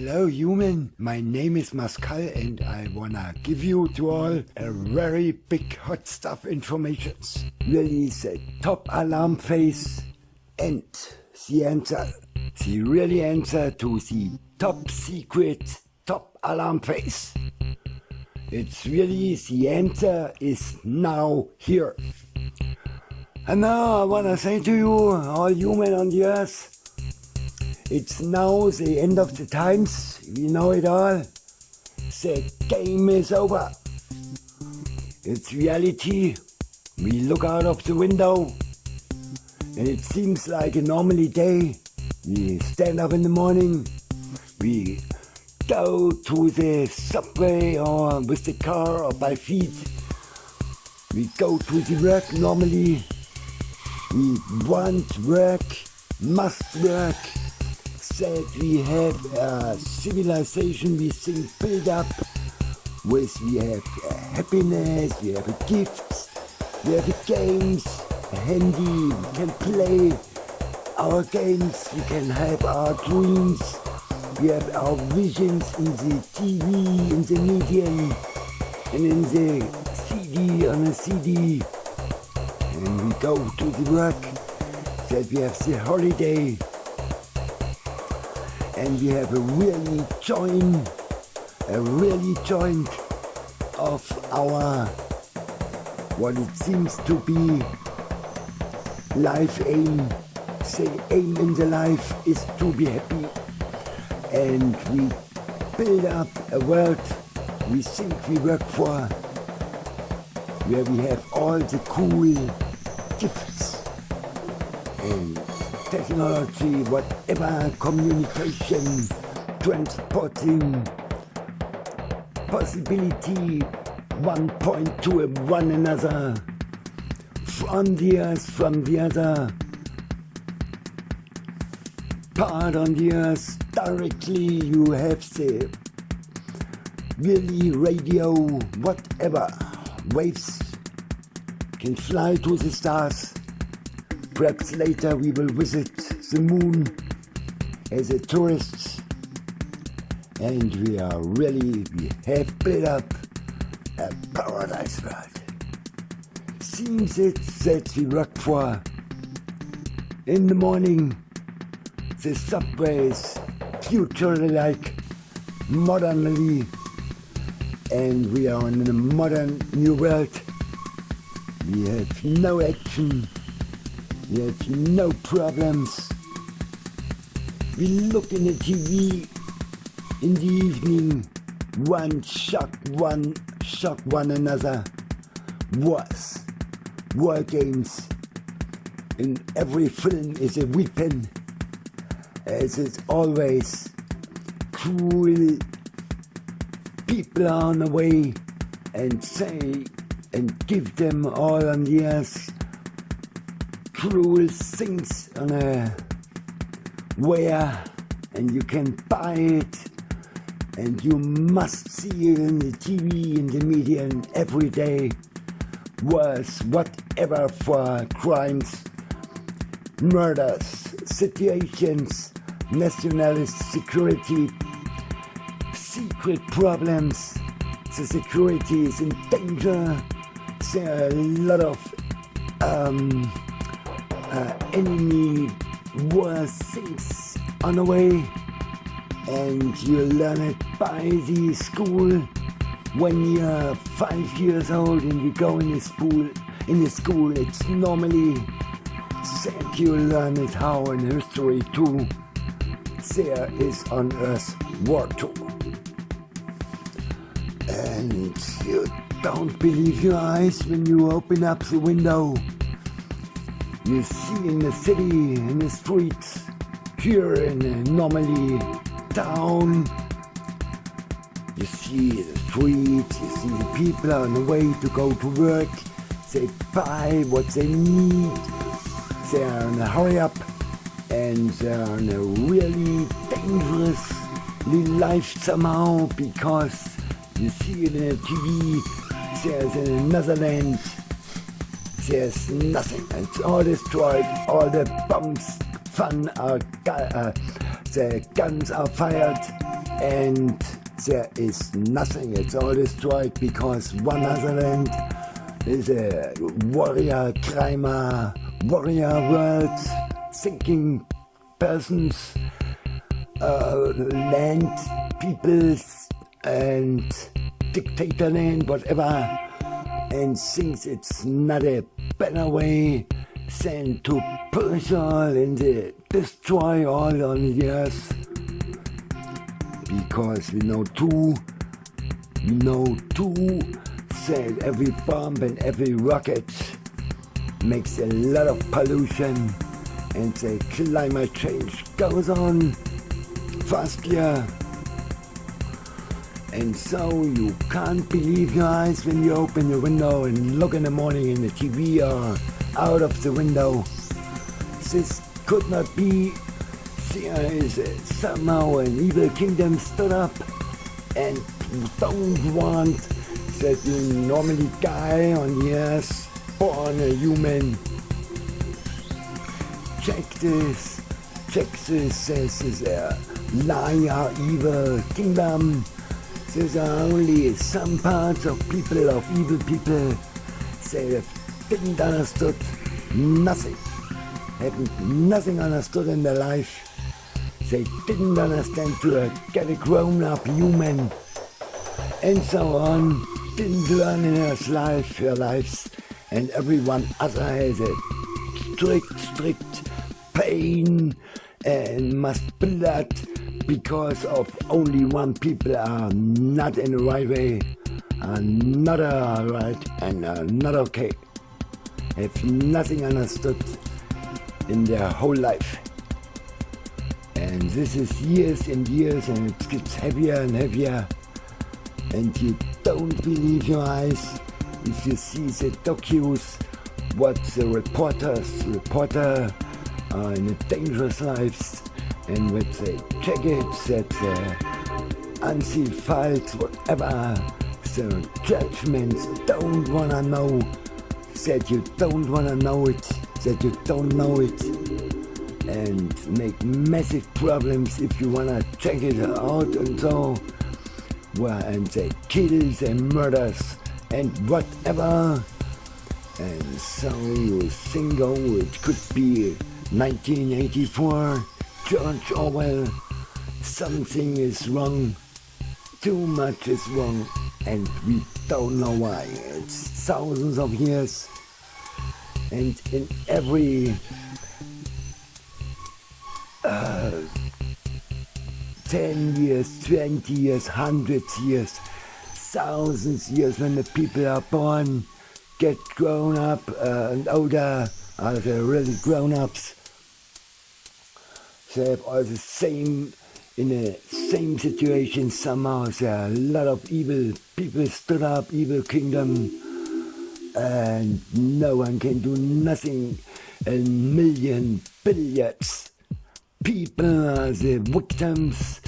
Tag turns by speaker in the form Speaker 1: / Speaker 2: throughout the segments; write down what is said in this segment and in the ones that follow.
Speaker 1: Hello human, my name is Mascal and I wanna give you to all a very big hot stuff informations. Really the top alarm phase and the answer. The really answer to the top secret top alarm phase. It's really the answer is now here. And now I wanna say to you, all human on the earth, it's now the end of the times, we know it all. The game is over. It's reality. We look out of the window and it seems like a normal day. We stand up in the morning, we go to the subway or with the car or by feet. We go to the work normally. We want work, must work. That we have a civilization we think build up with, we have happiness, we have gifts, we have games, a handy, we can play our games, we can have our dreams, we have our visions in the TV, in the medium, and in the CD, on a CD, and we go to the work, that we have the holiday. And we have a really joint of our, what it seems to be, life aim. The aim in the life is to be happy. And we build up a world we think we work for, where we have all the cool gifts and technology, whatever, communication, transporting, possibility, one point to one another, from the earth, from the other part on the earth, directly you have the really radio, whatever, waves can fly to the stars. Perhaps later we will visit the moon as a tourists, and we have built up a paradise world. Seems it that we work for. In the morning, the subways, futurely like, modernly, and we are in a modern new world. We have no action. We have no problems. We look in the TV in the evening, one shock one another. Wars, war games. In every film is a weapon, as it's always cruel people are on the way and say and give them all on the earth cruel things on a where, and you can buy it and you must see it in the TV, in the media, and every day. Wars, whatever, for crimes, murders, situations, nationalist security, secret problems. The security is in danger. There are a lot of enemy war things on the way, and you learn it by the school when you're 5 years old and you go in the school. It's normally that you learn it how in history too there is on earth war too, and you don't believe your eyes when you open up the window. You see in the city, in the streets, here in a normally town, you see the streets, you see the people on the way to go to work, they buy what they need, they're in a hurry up, and they're in a really dangerous life somehow, because you see it in the TV, there's in another land, there's nothing. It's all destroyed. All the bombs, the guns are fired. and there is nothing. It's all destroyed because one other land is a warrior, crimer, warrior world, thinking persons, land, peoples, and dictator land, whatever, and thinks it's not a better way than to push all and destroy all on the earth. Because we know too that every bomb and every rocket makes a lot of pollution, and the climate change goes on faster. And so you can't believe your eyes when you open your window and look in the morning in the TV or out of the window. This could not be. There is somehow an evil kingdom stood up and don't want that you normally die on the earth, born a human. Check this, this is a liar, evil kingdom. These are only some parts of evil people. They didn't understood nothing, haven't nothing understood in their life. They didn't understand to get a grown-up human, and so on, didn't learn in her lives, and everyone other has a strict pain and must blood because of only one people are not in the right way, are not right and are not okay, have nothing understood in their whole life. And this is years and years, and it gets heavier and heavier, and you don't believe your eyes if you see the docus, what the reporter in the dangerous lives, and what they check it, that the unsealed files, whatever, the judgments don't wanna know, that you don't wanna know it, that you don't know it, and make massive problems if you wanna check it out and so. Well, and they kills and murders and whatever. And so you think, oh, it could be 1984, George Orwell, something is wrong, too much is wrong, and we don't know why. It's thousands of years, and in every 10 years, 20 years, hundreds years, thousands years, when the people are born, get grown up and older, are they really grown-ups? They have all the same, in the same situation somehow. There are a lot of evil people stood up, evil kingdom, and no one can do nothing. A million billions people are the victims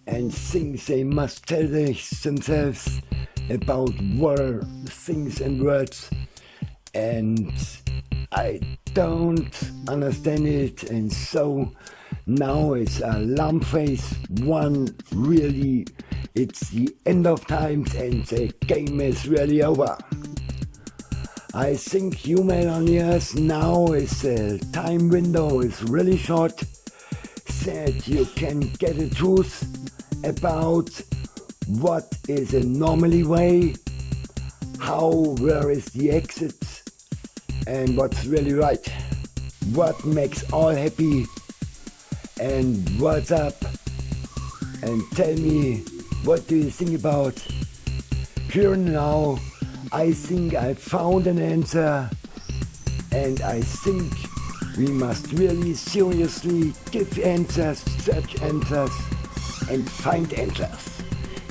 Speaker 1: and think they must tell themselves about war, things and words, and I don't understand it. And so now it's alarmphase 1, really, it's the end of times and the game is really over. I think human on the earth now is the time window is really short, that you can get a truth about what is a normally way, where is the exit, and what's really right, what makes all happy, and what's up, and tell me, what do you think about? Here and now, I think I found an answer, and I think we must really seriously give answers, search answers, and find answers.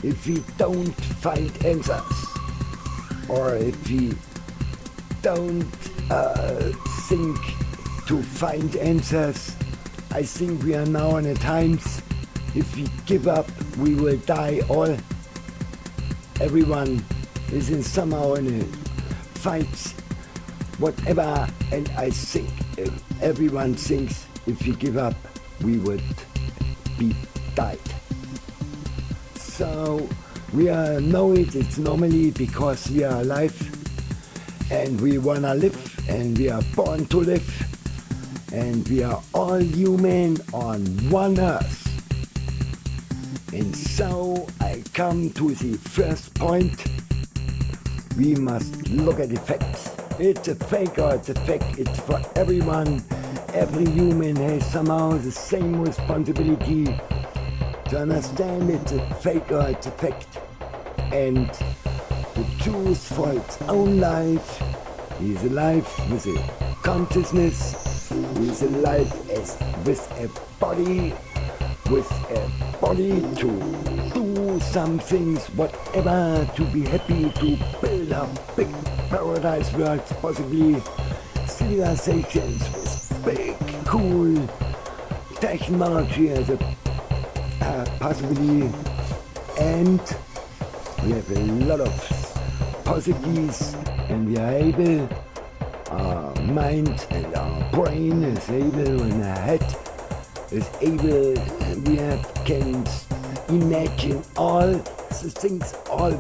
Speaker 1: If we don't find answers, or if we don't think to find answers, I think we are now in a times, if we give up, we will die all. Everyone is in somehow in a fight, whatever, and I think everyone thinks if we give up, we would be died. So we know it's normally because we are alive and we wanna live and we are born to live and we are all human on one earth. And so I come to the first point. We must look at the facts. It's a fake or it's a fact. It's for everyone. Every human has somehow the same responsibility to understand it's a fake or it's a fact. And to choose for its own life. Is a life with a consciousness, is a life as with a body to do some things, whatever, to be happy, to build up big paradise worlds, possibly civilizations with big, cool technology as a possibly, and we have a lot of possibilities, and we are able, our mind and our brain is able, and our head is able, can imagine all the things, our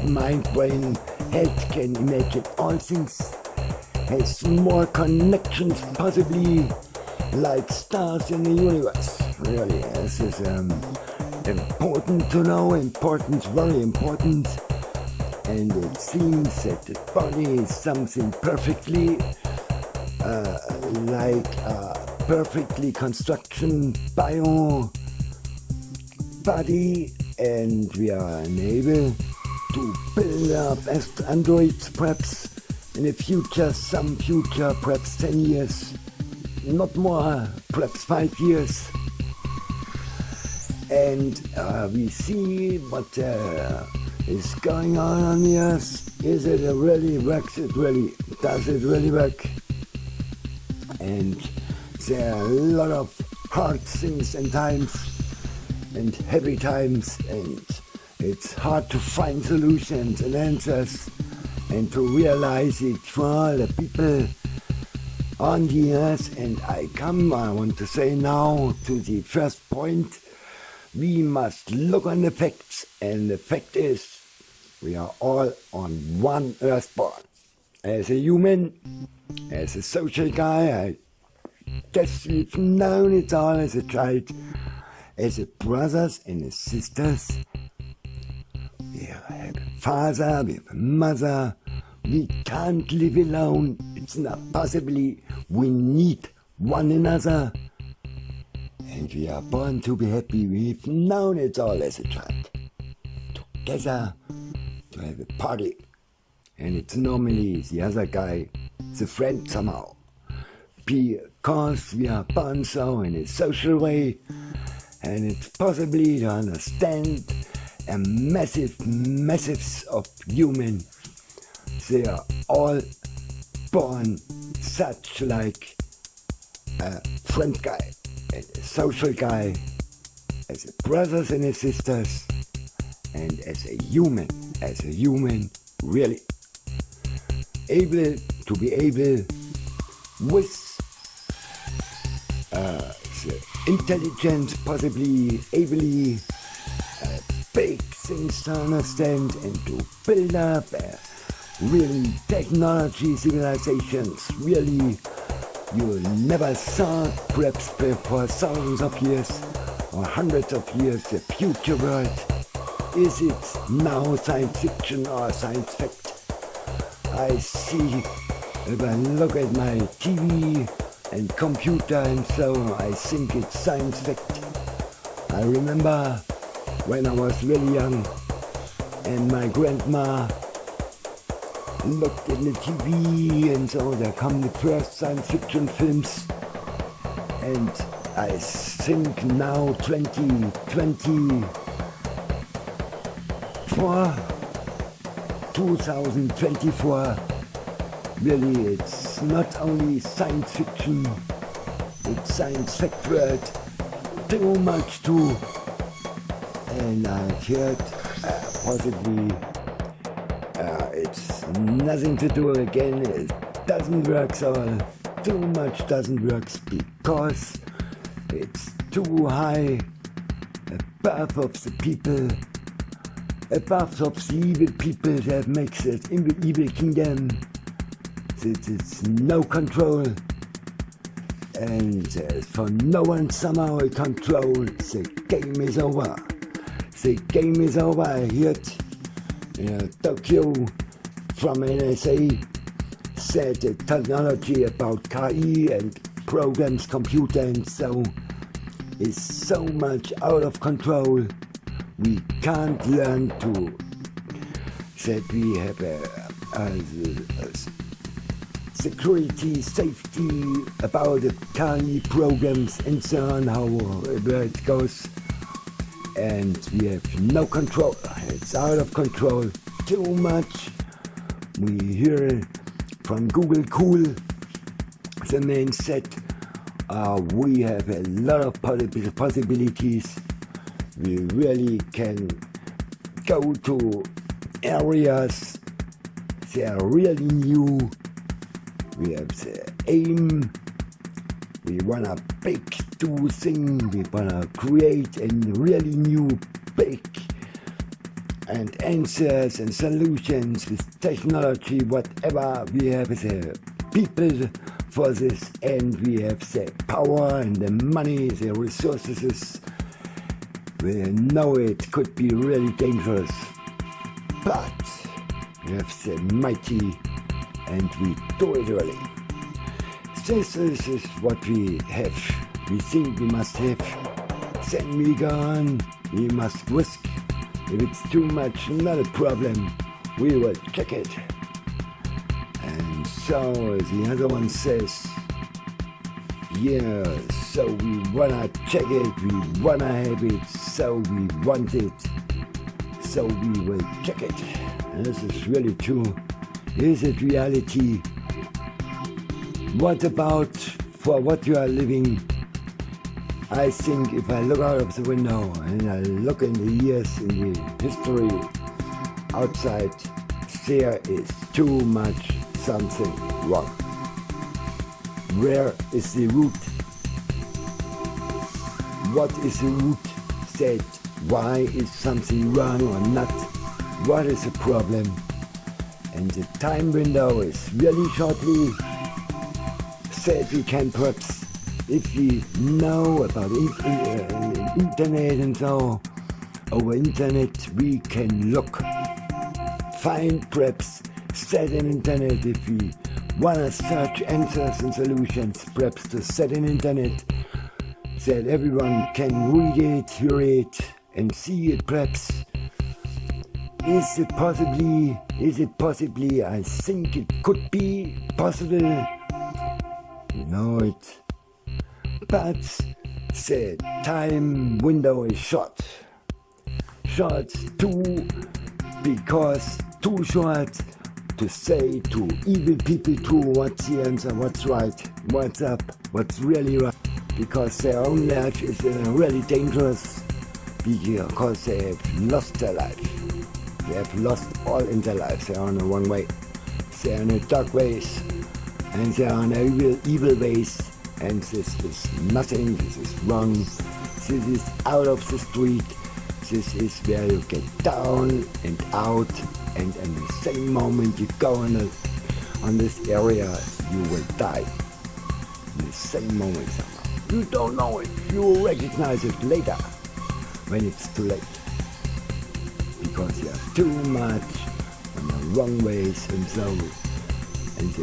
Speaker 1: mind, brain, head can imagine all things, has more connections, possibly like stars in the universe. Really, this is important to know, very important. And it seems that the body is something perfectly perfectly construction bio body, and we are able to build up as androids perhaps in the future, perhaps 10 years, not more, perhaps 5 years. And we see what is going on the earth. Is it really works? Does it really work? And there are a lot of hard things and times and heavy times, and it's hard to find solutions and answers and to realize it for all the people on the earth. And I want to say now to the first point. We must look on the facts, and the fact is we are all on one earthborn. As a human, as a social guy, I guess we've known it all as a child, as a brothers and as sisters. We have a father, we have a mother. We can't live alone. It's not possible. We need one another. And we are born to be happy. We've known it all as a child. Together to have a party. And it's normally the other guy, the friend somehow. Because we are born so in a social way. And it's possibly to understand a massives of human. They are all born such like a friend guy. As a social guy, as a brothers and as sisters, and as a human really able to be able with the intelligence, possibly ably big things to understand and to build up really technology civilizations, really you never saw, perhaps for thousands of years or hundreds of years, the future world. Is it now science fiction or science fact? I see, if I look at my TV and computer and so, I think it's science fact. I remember when I was really young and my grandma looked in the TV, and so there come the first science fiction films, and I think now 2024, really it's not only science fiction, it's science fact world, too much too, and I've heard possibly it's nothing to do again, it doesn't work so too much doesn't work because it's too high above of the people, above of the evil people that makes it evil kingdom. It's no control, and for no one somehow a control. The game is over. The game is over. I heard Tokyo from NSA said the technology about KI and programs, computer and so is so much out of control. We can't learn to that we have a security, safety about the KI programs and so on, where it goes, and we have no control. It's out of control. Too much. We hear from Google Cool, the man said, we have a lot of possibilities. We really can go to areas that are really new. We have the aim. We wanna do thing. We wanna create a really new big and answers and solutions with technology, whatever. We have the people for this, and we have the power and the money, the resources. We know it could be really dangerous, but we have the mighty, and we do it really. This is what we have. We think we must have. Then we go on. We must risk. If it's too much, not a problem. We will check it. And so the other one says, yeah, so we wanna check it, we wanna have it, so we want it, so we will check it. And this is really true. Is it reality? What about for what you are living? I think if I look out of the window and I look in the years, in the history outside, there is too much something wrong. Where is the root? What is the root? That why is something wrong or not? What is the problem? And the time window is really shortly. Said we can perhaps, if we know about internet and so, over internet we can look, find perhaps, set an internet if we want to search answers and solutions, perhaps to set an internet that everyone can read it, hear it and see it perhaps. Is it possibly, I think it could be possible. You know it. But the time window is short. Short because too short to say to evil people too what's the answer, what's right, what's up, what's really right. Because their own life is really dangerous, because they have lost their life. They have lost all in their life. They are on the wrong way. They are in the dark ways. And they are on evil ways. And this is nothing, this is wrong, this is out of the street, this is where you get down and out, and in the same moment you go on this area, you will die. In the same moment somehow. You don't know it, you will recognize it later, when it's too late. Because you are too much on the wrong ways and so, and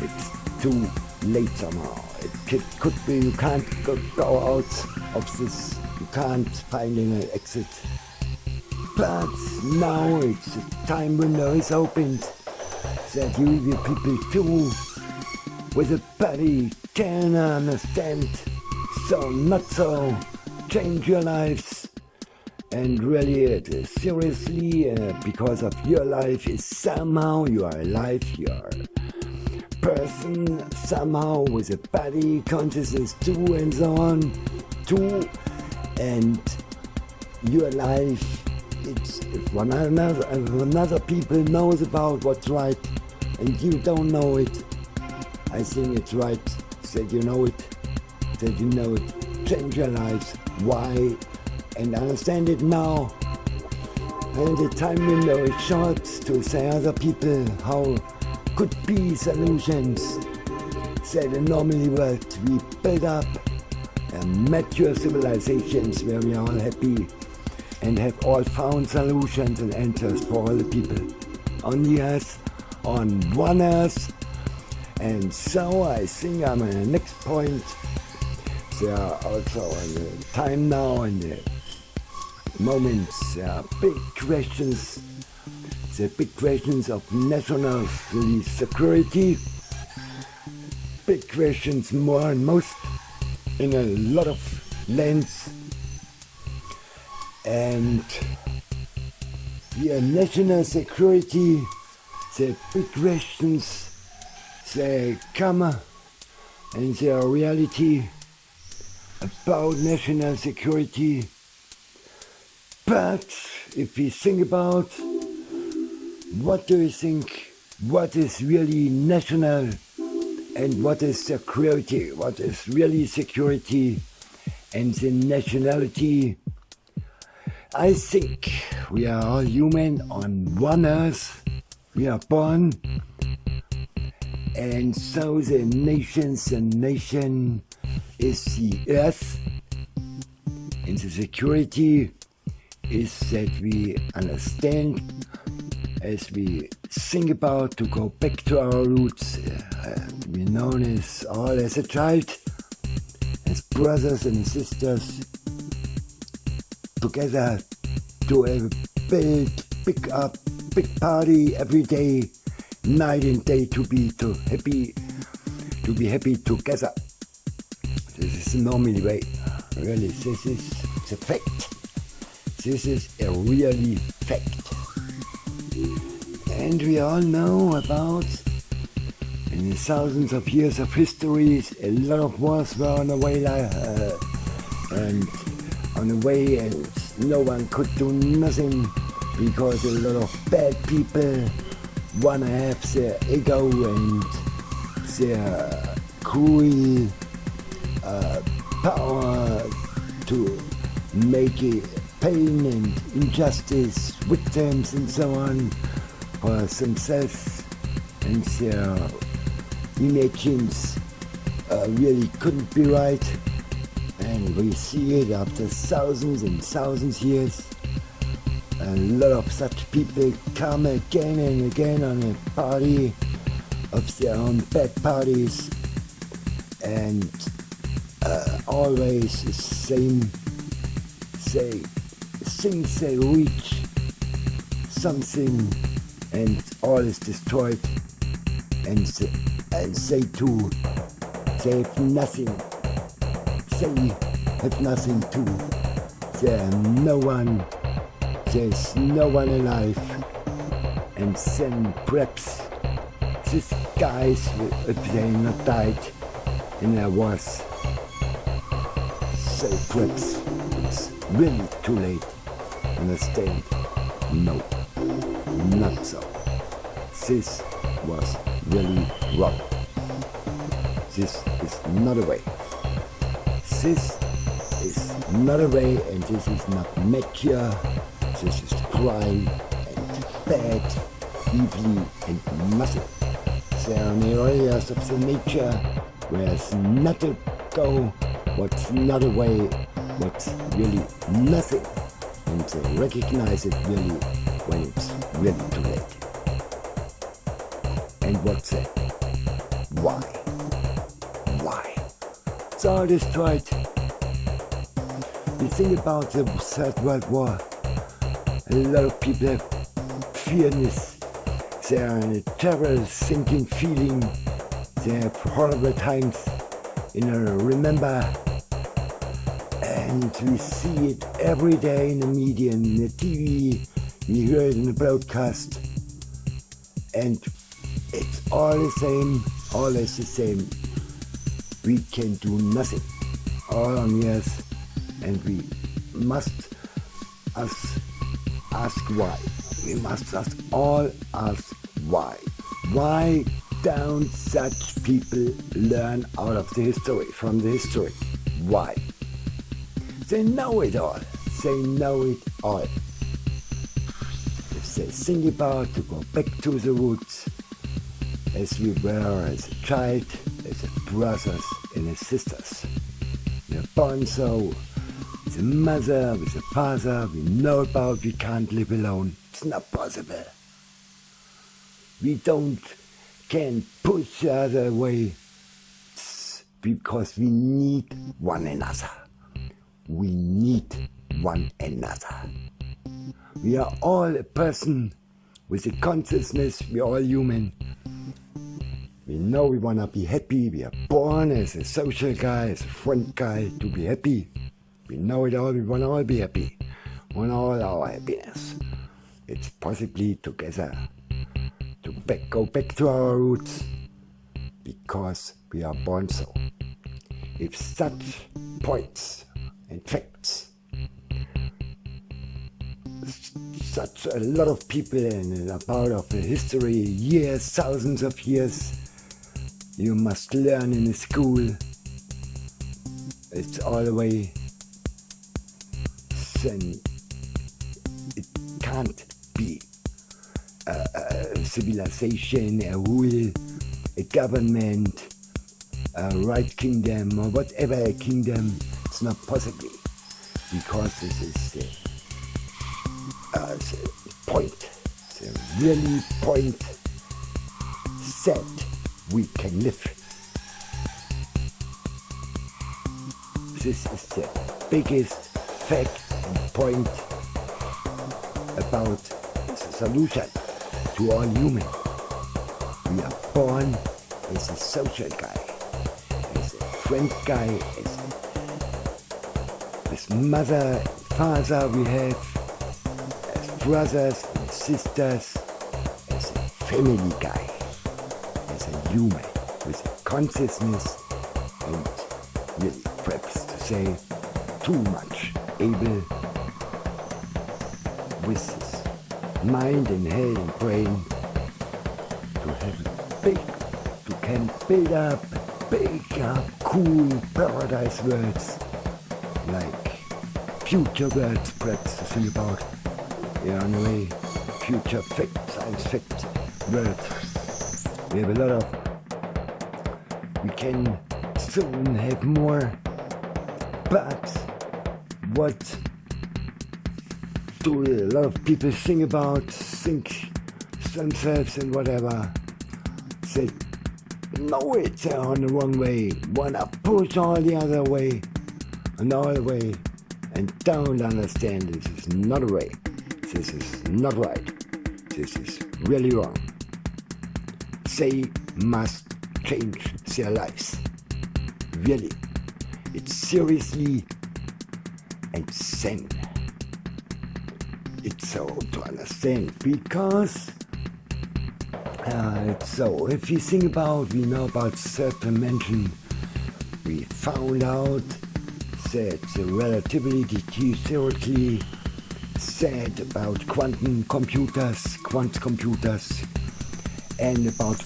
Speaker 1: it's too late somehow. It could be you can't go out of this, you can't find an exit. But now it's the time window is opened that you the people too with a body can understand, so not so, change your lives. And really it is seriously, because of your life is somehow you are alive, you are person somehow with a body, consciousness too and so on too, and your life, it's if another people knows about what's right and you don't know it, I think it's right that you know it, change your lives. Why? and understand it now. And the time window is short to say other people how could be solutions. Say the normally world we build up mature civilizations where we are all happy and have all found solutions and answers for all the people on the earth, on one earth. And so I think I'm at the next point. There are also in the time now and the moments, there are big questions. The big questions of national security. Big questions more and most in a lot of lands. And the national security, the big questions, they come and they are reality about national security. But if we think about what do you think, what is really national and what is security, what is really security and the nationality, I think we are all human on one earth, we are born, and so the nation is the earth, and the security is that we understand as we think about to go back to our roots. We're known as all as a child, as brothers and sisters, together to build, pick up, big party every day, night and day to be happy together. This is the normal way. Really, this is the fact. This is a really fact. And we all know about, in the thousands of years of history, a lot of wars were on the way, and no one could do nothing because a lot of bad people wanna have their ego and their cruel power to make it pain and injustice, victims and so on for themselves, and their images really couldn't be right. And we see it after thousands and thousands of years. A lot of such people come again and again on a party of their own bad parties, and always the same. Things they reach something and all is destroyed, and they too, they have nothing. They have nothing too. There's no one alive. And then perhaps these guys, if they not died in their wars, so perhaps it's really too late. Understand? No, not so. This was really wrong. This is not a way. This is not a way, and this is not mature. This is crime and bad, evil and nothing. There are areas of the nature where it's not a go, what's not a way, what's really nothing. And to recognize it really when it's really too late. And what's that? Why? It's all destroyed. You think about the Third World War. A lot of people have fear in this. They are in a terrible sinking feeling. They have horrible times. Remember. And we see it every day in the media, in the TV, we hear it in the broadcast, and it's all the same, always the same. We can do nothing, all on the earth, and we must ask why. We must ask why. Why don't such people learn out of the history, from the history? Why? They know it all. they know it all. If they think about to go back to the roots, as we were as a child, as a brothers and as sisters. We are born so, with a mother, with a father, we know about we can't live alone. It's not possible. We can't push the other away because we need one another. We need one another. We are all a person with a consciousness, we are all human. We know we want to be happy, we are born as a social guy, as a friend guy to be happy. We know it all, we want to all be happy. We want all our happiness. It's possibly together to go back to our roots because we are born so. If such points and facts, such a lot of people and about of the history, years, thousands of years, you must learn in a school. It's all the way. Then it can't be a civilization, a rule, a government, a right kingdom, or whatever a kingdom. It's not possible because this is the point, the really point that we can live. This is the biggest fact and point about the solution to all human. We are born as a social guy, as a friend guy, as mother, father we have, as brothers and sisters, as a family guy, as a human with a consciousness and really perhaps to say too much able with his mind and head and brain to have a big, to can build up big, cool paradise worlds like future worlds perhaps to think about. In a way, future fact, science fact world. We have a lot of, we can soon have more, but what do a lot of people think themselves and whatever, say, know it's on the wrong way, wanna push all the other way, and all the way, and don't understand this is not a way. This is not right. This is really wrong. They must change their lives. Really. It's seriously and then it's so to understand because it's so. If you think about, we know about third dimension, we found out that the relativity theoretically said about quantum computers, and about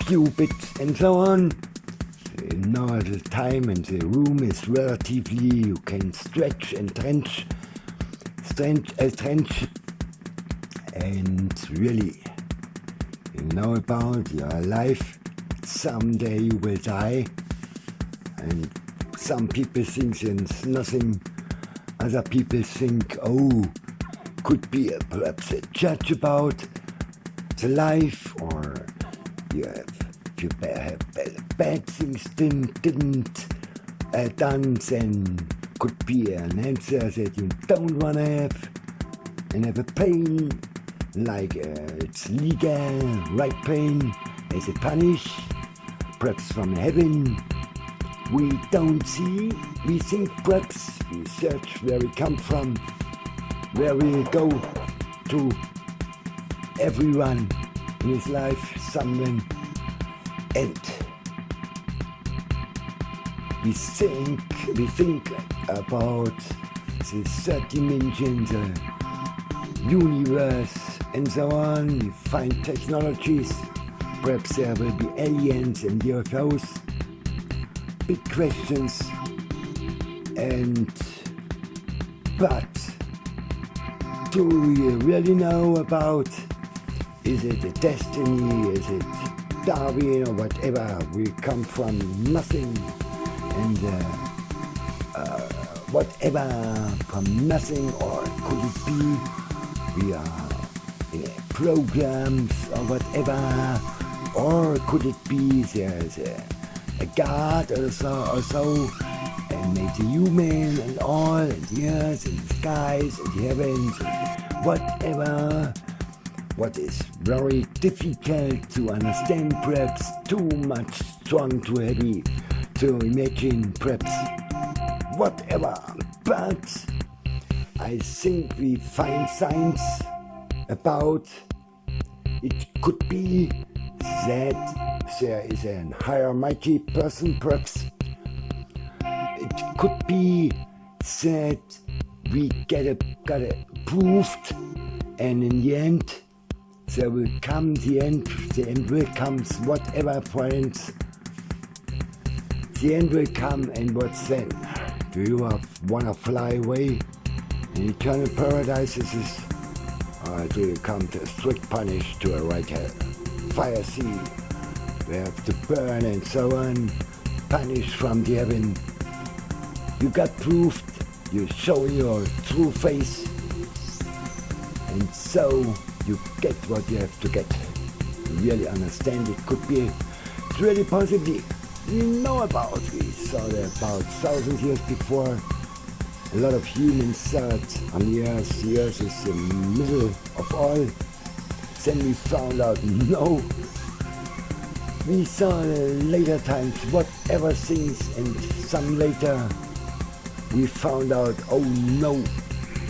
Speaker 1: qubits and so on. You know, the time and the room is relatively, you can stretch and trench, and really, you know about your life. Someday you will die, and some people think it's nothing. Other people think, oh, could be perhaps a judge about the life, or you have bad things didn't done, then could be an answer that you don't want to have, and have a pain, like it's legal, right pain, as a punish, perhaps from heaven. We don't see, we think perhaps, we search where we come from, where we go to everyone in his life, someone, and we think about the third dimension, the universe, and so on. We find technologies, perhaps there will be aliens and UFOs. Big questions, and But do we really know about, is it a destiny, is it Darwin or whatever? We come from nothing and whatever from nothing, or could it be we are in programs or whatever, or could it be there's a God or so and made the human and all, and the earth and the skies and the heavens and whatever. What is very difficult to understand, perhaps too much strong, too heavy to imagine, perhaps whatever. But I think we find signs about it. Could be that there is an higher mighty person, perhaps. It could be that we got it proved, and in the end there will come the end will come, whatever friends. The end will come, and what's then? Do you wanna fly away in eternal paradises, or do you come to a strict punish to a right hell? Fire sea, we have to burn and so on, punish from the heaven. You got proved, you show your true face, and so you get what you have to get. You really understand it. Could be, it's really possibly, we know about, we saw that about 1,000 years before. A lot of humans thought on the earth is the middle of all. Then we found out, no. We saw later times whatever things, and some later we found out, oh no,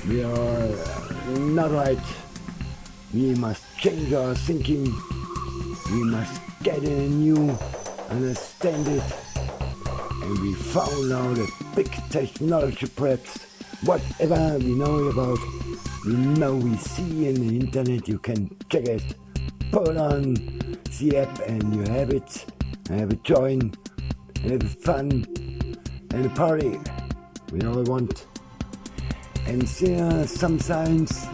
Speaker 1: we are not right. We must change our thinking. We must get in anew, understand it. And we found out a big technology, perhaps, whatever we know about. We know, we see in the internet, you can check it, put on the app and you have it, and have a join, and have fun, and a party. We all want. And there are some science,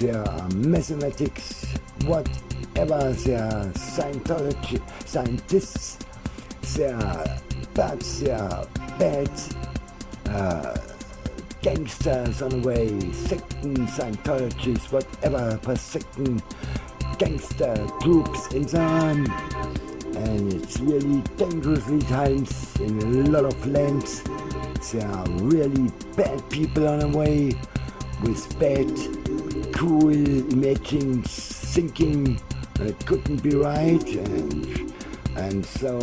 Speaker 1: there are mathematics, whatever, there are scientists, there are bats, there are bad gangsters on the way, secting Scientologists, whatever, per secting gangster groups and so on. And it's really dangerously times in a lot of lands. There are really bad people on the way with bad, cruel imagining, thinking that it couldn't be right, and so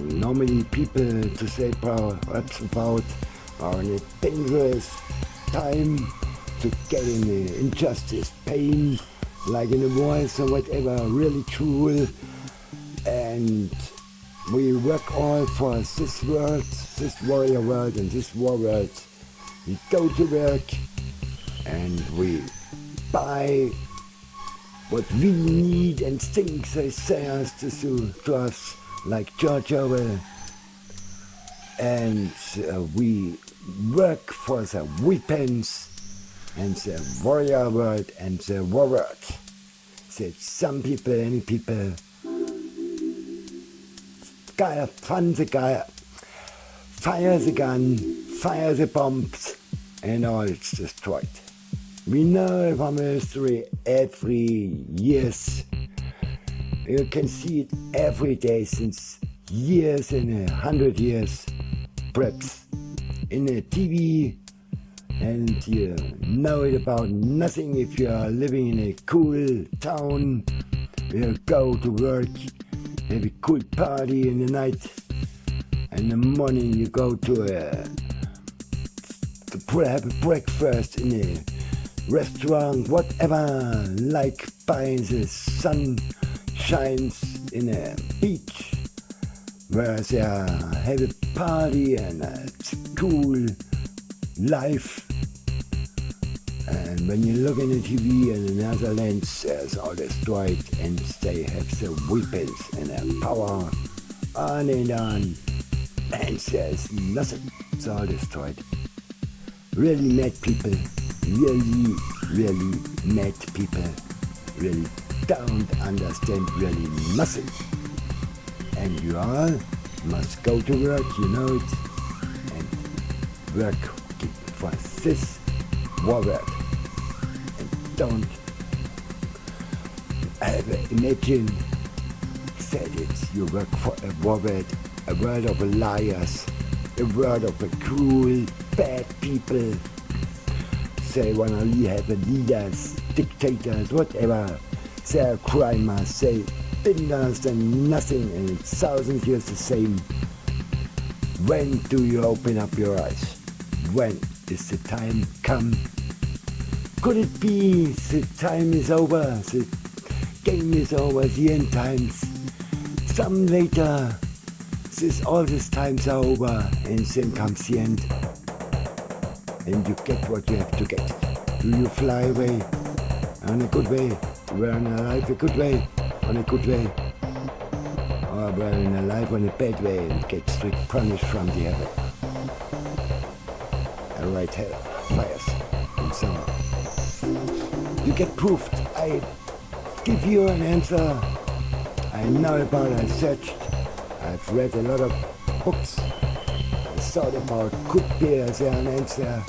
Speaker 1: normally people, to say perhaps about, are in a dangerous time to get in injustice, pain, like in the wars or whatever, really cruel. And we work all for this world, this warrior world and this war world. We go to work and we buy what we need and things they say us to us, like George Orwell. And we work for the weapons and the warrior world and the war world. That some people, any people, gotta fund the guy, fire the gun, fire the bombs, and all it's destroyed. We know from history every years. You can see it every day since years and 100 years, perhaps, in the TV, and you know it about nothing if you are living in a cool town. You go to work, have a cool party in the night, and in the morning you go to have a breakfast in a restaurant, whatever, like by the sun shines in a beach, where they have a party and it's cool life. And when you look in the TV and in the Netherlands, there's all destroyed, and they have the weapons and their power on, and there's nothing. It's all destroyed. really mad people, really, really mad people, really don't understand really nothing. And you all must go to work, you know it, and work for this forward. And don't imagine that it's you work for a world of liars, a world of cruel, bad people. They wanna have leaders, dictators, whatever. They're crimers, they didn't understand nothing, and it's 1,000 years the same. When do you open up your eyes? When is the time come? Could it be the time is over, the game is over, the end times? Some later, all these times are over, and then comes the end. And you get what you have to get. Do you fly away on a good way? Burn alive a good way, on a good way? Or burn alive on a bad way and get strict punish from the heaven? A right hell, fires, and so on. You get proofed. I give you an answer. I know about it, I searched. I've read a lot of books. I thought about, could there an answer?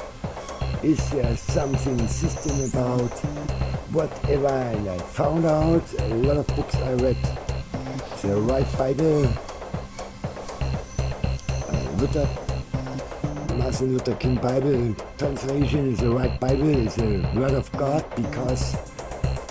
Speaker 1: Is there something system about whatever? And I found out a lot of books I read. The right Bible, Martin Luther King Bible translation is the right Bible, is the word of God, because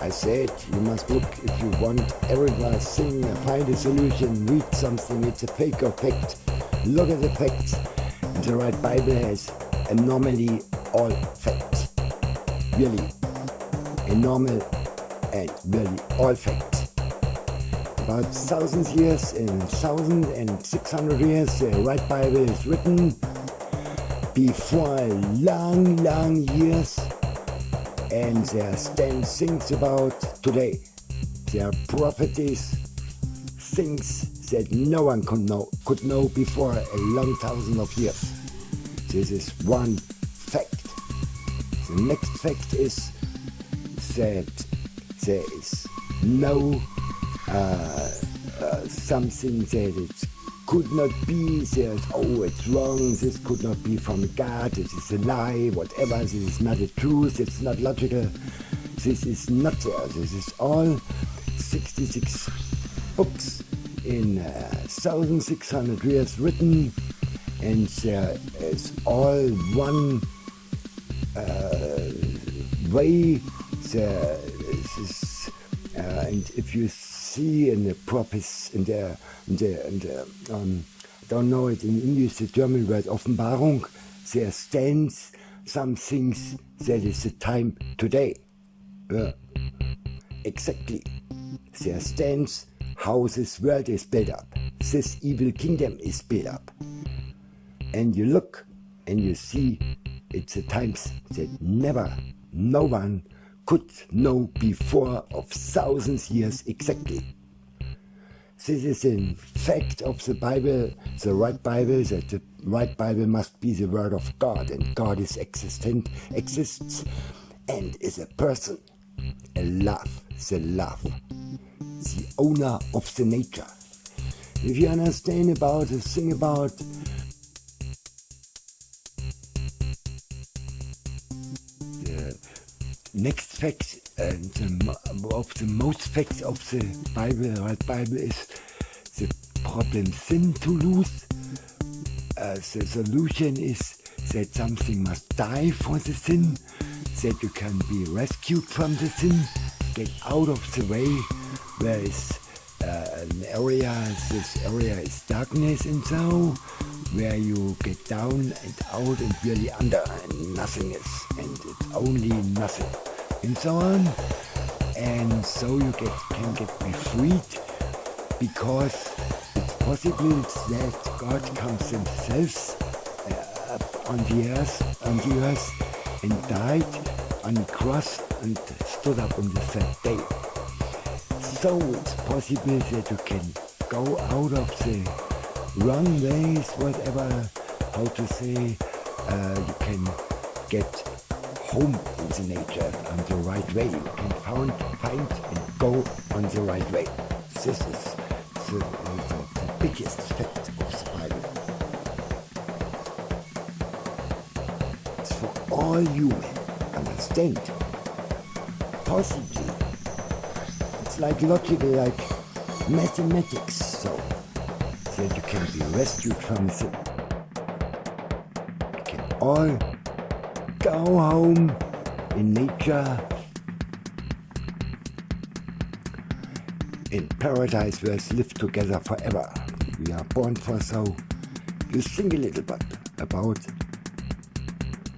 Speaker 1: I said you must look if you want everything, find a solution, read something, it's a fake or fact. Look at the facts. And the right Bible has normally all facts. Really. A normal and really all facts. About 1,000 years and 1,600 years, the right Bible is written before long years, and there stand things about today. There are prophecies, things that no one could know before a long thousand of years. This is one fact. The next fact is that there is no something that it could not be. There's, oh, it's wrong, this could not be from God, this is a lie, whatever, this is not the truth, it's not logical, this is not there. This is all 66 books in 1,600 years written, and there is all one way. And if you see in the prophecy, don't know it in English, the German word Offenbarung, there stands some things that is the time today. Exactly. There stands how this world is built up. This evil kingdom is built up. And you look and you see it's the times that no one could know before of thousands years exactly. This is a fact of the Bible, the right Bible, that the right Bible must be the word of God, and God is exists, and is a person, the love, the owner of the nature. If you understand about the thing about next fact, and of the most facts of the Bible, right Bible, is the problem sin to lose. The solution is that something must die for the sin, that you can be rescued from the sin, get out of the way, where is an area, this area is darkness, and so where you get down and out and really under and nothingness, and it's only nothing, and so on. And so you can be freed, because it's possible that God comes himself up on the earth and died on the cross and stood up on the third day. So it's possible that you can go out of the wrong ways, whatever, how to say, you can get home in the nature on the right way. You can find and go on the right way. This is the biggest fact of the Bible. It's for all human. Understand? Possibly. It's like logical, like mathematics, so that you can be rescued from sin. You can all go home in nature, in paradise where we live together forever. We are born for so. You think a little bit about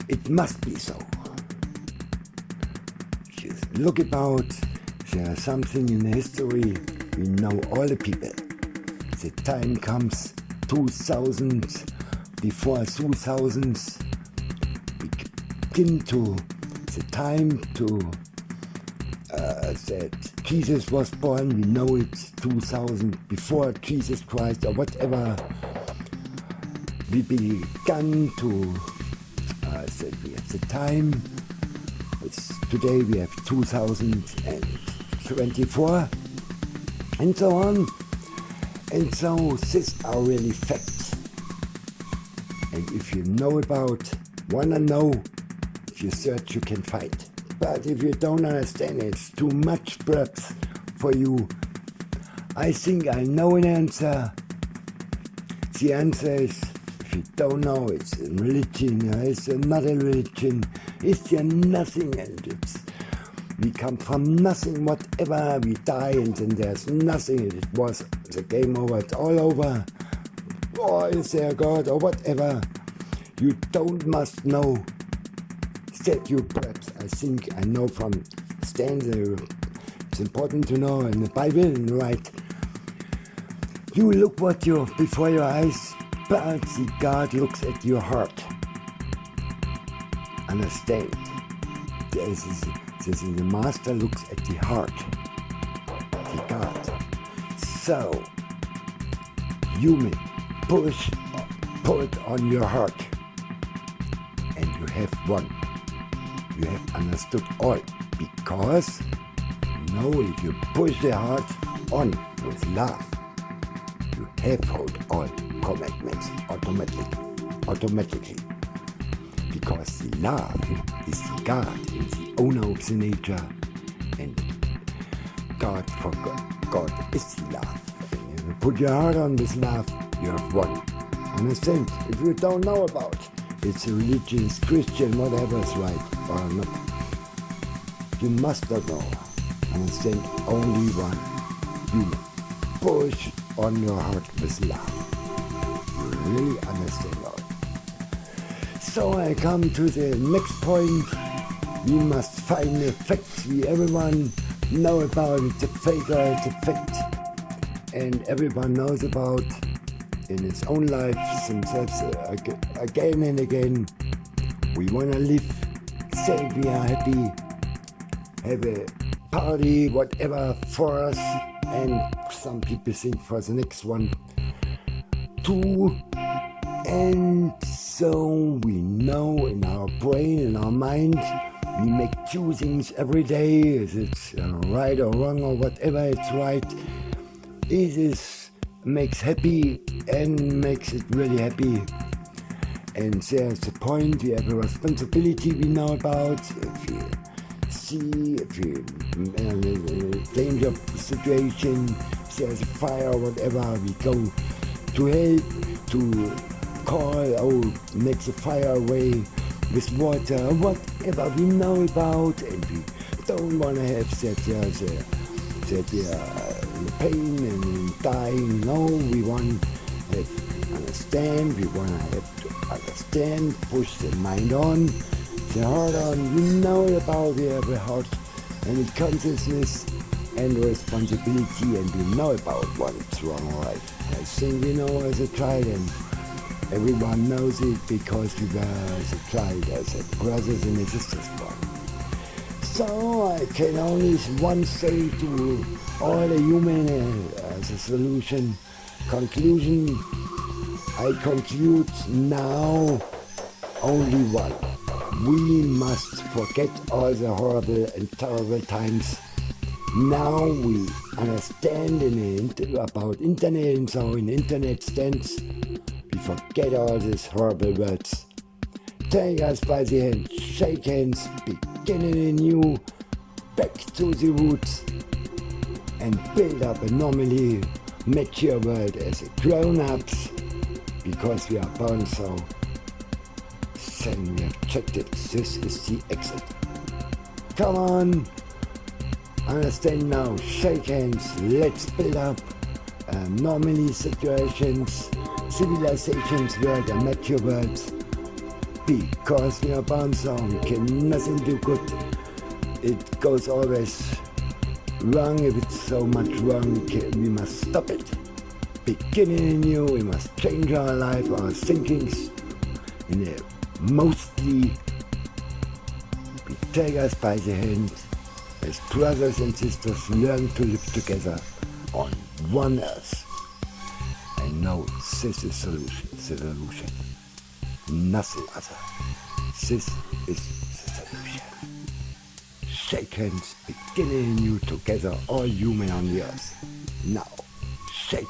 Speaker 1: it must be so. If you look about, there's something in the history, we know all the people. The time comes 2000, before 2000s, we begin to, the time to, that Jesus was born, we know it's 2000, before Jesus Christ or whatever, we began to, that we have the time, today we have 2024, and so on. And so these are really facts. And if you know about, wanna know, if you search you can find. But if you don't understand, it's too much perhaps for you. I think I know an answer. The answer is, if you don't know, it's a religion, it's another religion, it's there nothing, and we come from nothing, whatever, we die and then there's nothing, it was the game over, it's all over, or is there God, or whatever, you must know, that you perhaps, I think I know from stanza, it's important to know in the Bible, in the right, you look what you before your eyes, but the God looks at your heart. Understand? This is the master looks at the heart, the God. So, human, put on your heart, and you have won. You have understood all, because if you push the heart on with love, you have hold all commandments automatically. Because the love is the God, is the owner of the nature, and God is the love. And if you put your heart on this love, you have won. Understand? If you don't know about it's a religion, it's Christian, whatever is right or not, you must not know. Understand? Only one. You push on your heart with love. You really understand all. So I come to the next point. We must find the facts we everyone know about. It's a fake or it's a fact. And everyone knows about in its own life, themselves again and again. We want to live, say we are happy, have a party, whatever for us. And some people think for the next one too. And so we know in our brain, in our mind, we make choosings every day. Is it right or wrong or whatever, it's right. It makes happy and makes it really happy. And there's the point, we have a responsibility we know about. If you see, if you in a danger situation, if there's a fire or whatever, we go to help, to call, make the fire away with water, whatever we know about, and we don't want to have that we are in pain and in dying. No, we want to understand, we want to have to understand, push the mind on, the heart on. We know about, we have a heart and a consciousness and responsibility, and we know about what's wrong or right. I think we know as a child, and everyone knows it because we were as a child, as a brothers and sisters born. So I can only one say to all the human as a conclusion, I conclude now only one. We must forget all the horrible and terrible times. Now we understand about internet and how an internet stands. We forget all these horrible words. Take us by the hand, shake hands, beginning anew, back to the roots, and build up a normally mature world as a grown-ups, because we are born so. Then we have checked it. This is the exit. Come on, understand now, shake hands, let's build up normally situations, civilizations world and mature worlds, because we are born so, we can nothing do good. It goes always wrong. If it's so much wrong, we must stop it. Beginning anew, we must change our life, our thinkings in a mostly. We take us by the hand as brothers and sisters, learn to live together on one earth. And now this is the solution. Nothing other. This is the solution. Shake hands, beginning anew together, all human on the earth. Now.